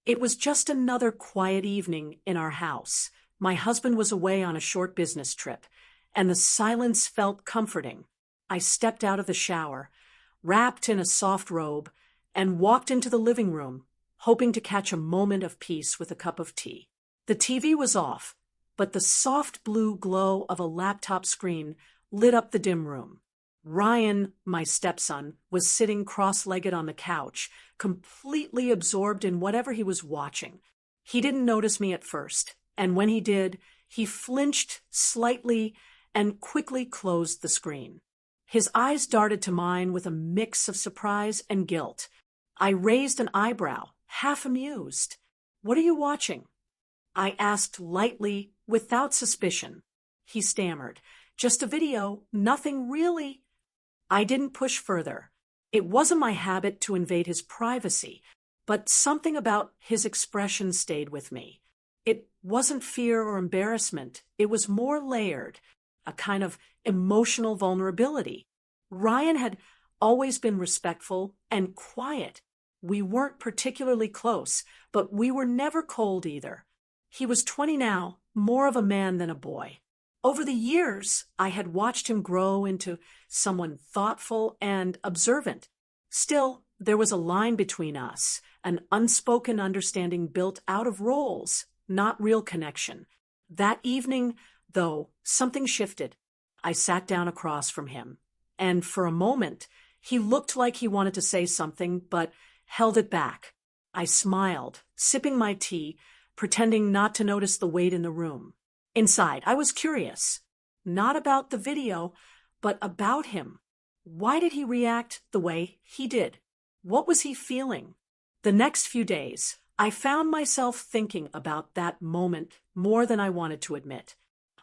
It was just another quiet evening in our house. My husband was away on a short business trip, and the silence felt comforting. I stepped out of the shower, wrapped in a soft robe, and walked into the living room, hoping to catch a moment of peace with a cup of tea. The TV was off, but the soft blue glow of a laptop screen lit up the dim room. Ryan, my stepson, was sitting cross-legged on the couch, completely absorbed in whatever he was watching. He didn't notice me at first, and when he did, he flinched slightly and quickly closed the screen. His eyes darted to mine with a mix of surprise and guilt. I raised an eyebrow, half amused. "What are you watching?" I asked lightly, without suspicion. He stammered, "Just a video, nothing really." I didn't push further. It wasn't my habit to invade his privacy, but something about his expression stayed with me. It wasn't fear or embarrassment. It was more layered, a kind of emotional vulnerability. Ryan had always been respectful and quiet. We weren't particularly close, but we were never cold either. He was 20 now, more of a man than a boy. Over the years, I had watched him grow into someone thoughtful and observant. Still, there was a line between us, an unspoken understanding built out of roles, not real connection. That evening, though, something shifted. I sat down across from him, and for a moment, he looked like he wanted to say something, but held it back. I smiled, sipping my tea, pretending not to notice the weight in the room. Inside, I was curious. Not about the video, but about him. Why did he react the way he did? What was he feeling? The next few days, I found myself thinking about that moment more than I wanted to admit.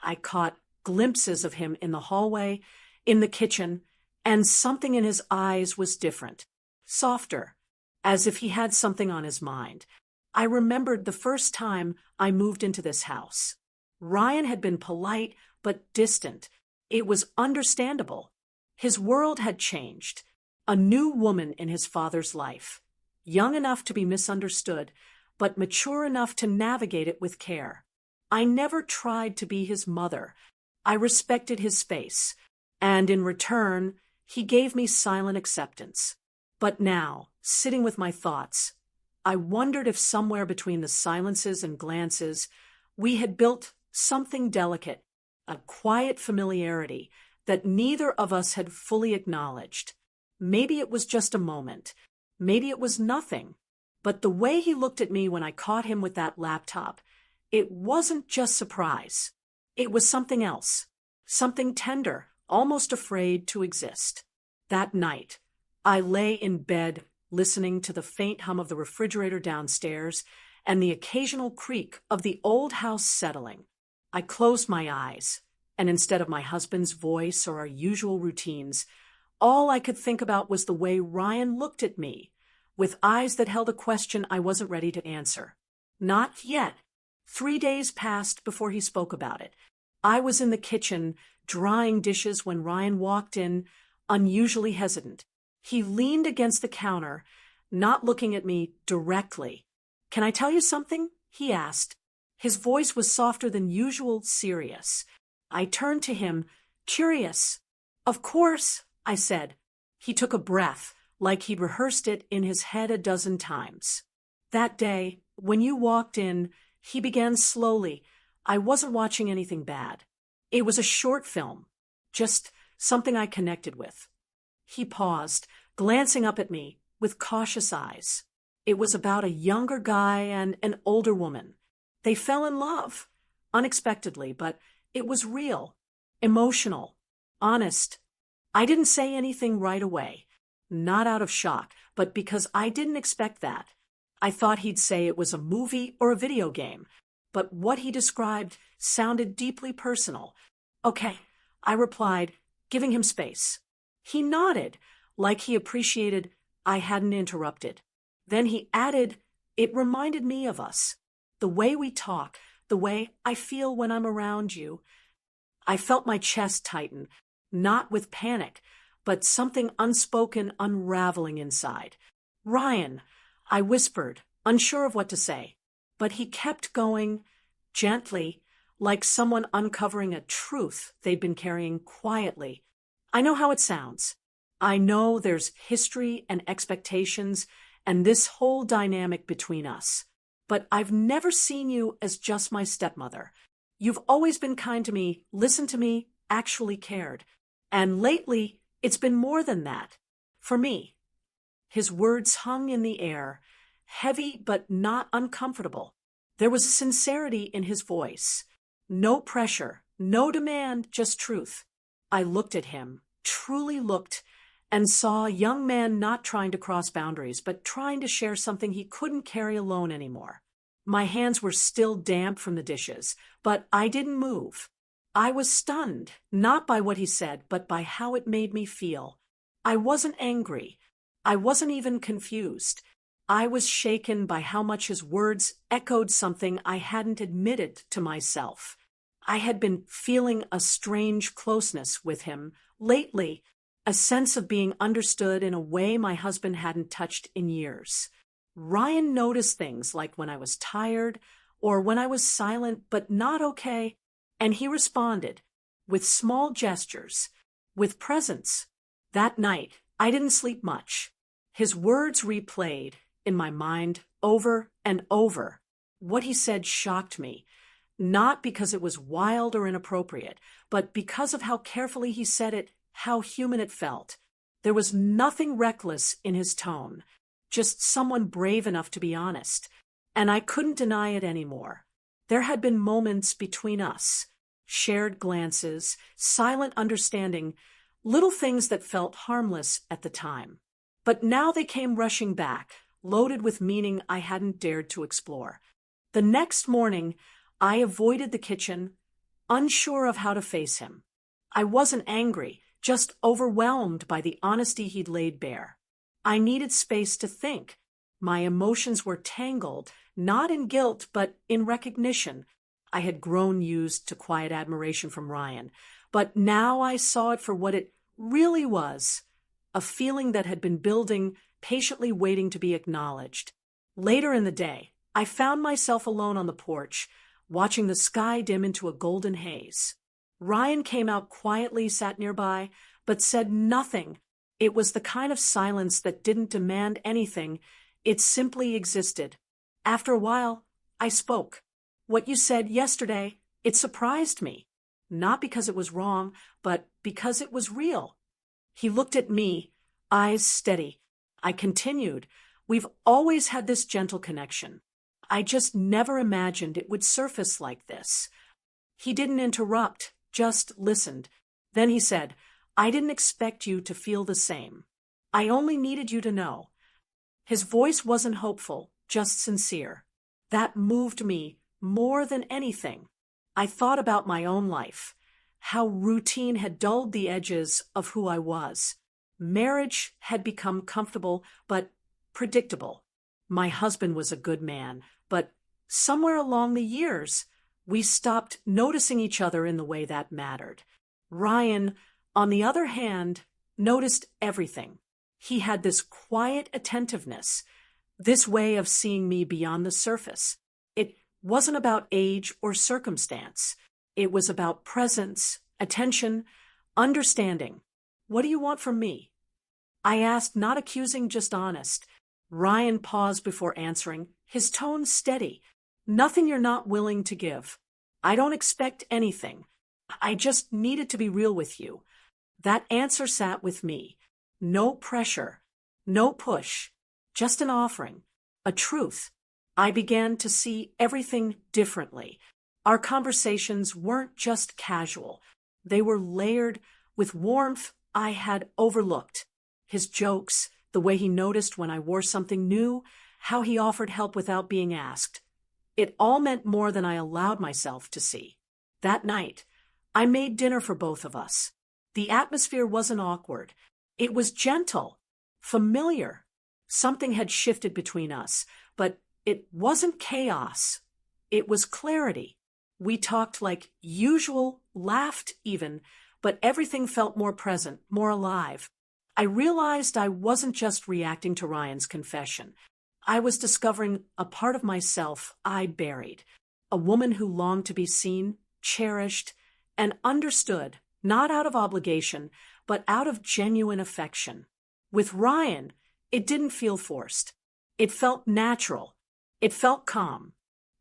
I caught glimpses of him in the hallway, in the kitchen, and something in his eyes was different, softer, as if he had something on his mind. I remembered the first time I moved into this house. Ryan had been polite but distant. It was understandable. His world had changed. A new woman in his father's life, young enough to be misunderstood, but mature enough to navigate it with care. I never tried to be his mother. I respected his space, and in return, he gave me silent acceptance. But now, sitting with my thoughts, I wondered if somewhere between the silences and glances, we had built something delicate, a quiet familiarity that neither of us had fully acknowledged. Maybe it was just a moment. Maybe it was nothing. But the way he looked at me when I caught him with that laptop, it wasn't just surprise. It was something else, something tender, almost afraid to exist. That night, I lay in bed listening to the faint hum of the refrigerator downstairs and the occasional creak of the old house settling. I closed my eyes, and instead of my husband's voice or our usual routines, all I could think about was the way Ryan looked at me, with eyes that held a question I wasn't ready to answer. Not yet. 3 days passed before he spoke about it. I was in the kitchen, drying dishes when Ryan walked in, unusually hesitant. He leaned against the counter, not looking at me directly. "Can I tell you something?" he asked. His voice was softer than usual, serious. I turned to him, curious. "Of course," I said. He took a breath, like he'd rehearsed it in his head a dozen times. "That day, when you walked in," he began slowly. "I wasn't watching anything bad. It was a short film, just something I connected with." He paused, glancing up at me with cautious eyes. It was about a younger guy and an older woman. They fell in love, unexpectedly, but it was real, emotional, honest. I didn't say anything right away, not out of shock, but because I didn't expect that. I thought he'd say it was a movie or a video game, but what he described sounded deeply personal. "Okay," I replied, giving him space. He nodded, like he appreciated I hadn't interrupted. Then he added, "It reminded me of us. The way we talk, the way I feel when I'm around you." I felt my chest tighten, not with panic, but something unspoken unraveling inside. "Ryan," I whispered, unsure of what to say. But he kept going, gently, like someone uncovering a truth they'd been carrying quietly. I know how it sounds. I know there's history and expectations and this whole dynamic between us. But I've never seen you as just my stepmother. You've always been kind to me, listened to me, actually cared. And lately, it's been more than that. For me. His words hung in the air, heavy but not uncomfortable. There was a sincerity in his voice. No pressure, no demand, just truth. I looked at him, truly looked, and saw a young man not trying to cross boundaries, but trying to share something he couldn't carry alone anymore. My hands were still damp from the dishes, but I didn't move. I was stunned, not by what he said, but by how it made me feel. I wasn't angry. I wasn't even confused. I was shaken by how much his words echoed something I hadn't admitted to myself. I had been feeling a strange closeness with him lately, a sense of being understood in a way my husband hadn't touched in years. Ryan noticed things like when I was tired or when I was silent but not okay, and he responded with small gestures, with presence. That night, I didn't sleep much. His words replayed in my mind over and over. What he said shocked me, not because it was wild or inappropriate, but because of how carefully he said it, how human it felt. There was nothing reckless in his tone, just someone brave enough to be honest, and I couldn't deny it anymore. There had been moments between us, shared glances, silent understanding, little things that felt harmless at the time. But now they came rushing back, loaded with meaning I hadn't dared to explore. The next morning, I avoided the kitchen, unsure of how to face him. I wasn't angry, just overwhelmed by the honesty he'd laid bare. I needed space to think. My emotions were tangled, not in guilt, but in recognition. I had grown used to quiet admiration from Ryan, but now I saw it for what it really was, a feeling that had been building, patiently waiting to be acknowledged. Later in the day, I found myself alone on the porch, watching the sky dim into a golden haze. Ryan came out quietly, sat nearby, but said nothing. It was the kind of silence that didn't demand anything. It simply existed. After a while, I spoke. What you said yesterday, it surprised me. Not because it was wrong, but because it was real. He looked at me, eyes steady. I continued. We've always had this gentle connection. I just never imagined it would surface like this. He didn't interrupt, just listened. Then he said, I didn't expect you to feel the same. I only needed you to know. His voice wasn't hopeful, just sincere. That moved me more than anything. I thought about my own life, how routine had dulled the edges of who I was. Marriage had become comfortable, but predictable. My husband was a good man, but somewhere along the years, we stopped noticing each other in the way that mattered. Ryan, on the other hand, noticed everything. He had this quiet attentiveness, this way of seeing me beyond the surface. It wasn't about age or circumstance. It was about presence, attention, understanding. What do you want from me? I asked, not accusing, just honest. Ryan paused before answering, his tone steady. Nothing you're not willing to give. I don't expect anything. I just needed to be real with you. That answer sat with me. No pressure, no push, just an offering, a truth. I began to see everything differently. Our conversations weren't just casual. They were layered with warmth I had overlooked. His jokes, the way he noticed when I wore something new, how he offered help without being asked. It all meant more than I allowed myself to see. That night, I made dinner for both of us. The atmosphere wasn't awkward. It was gentle, familiar. Something had shifted between us, but it wasn't chaos. It was clarity. We talked like usual, laughed even, but everything felt more present, more alive. I realized I wasn't just reacting to Ryan's confession. I was discovering a part of myself I buried, a woman who longed to be seen, cherished, and understood, not out of obligation, but out of genuine affection. With Ryan, it didn't feel forced. It felt natural. It felt calm.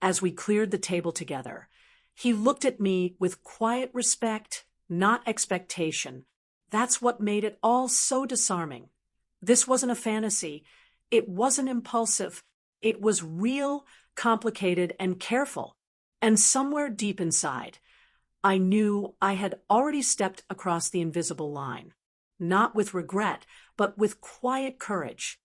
As we cleared the table together, he looked at me with quiet respect, not expectation. That's what made it all so disarming. This wasn't a fantasy. It wasn't impulsive. It was real, complicated, and careful. And somewhere deep inside, I knew I had already stepped across the invisible line. Not with regret, but with quiet courage.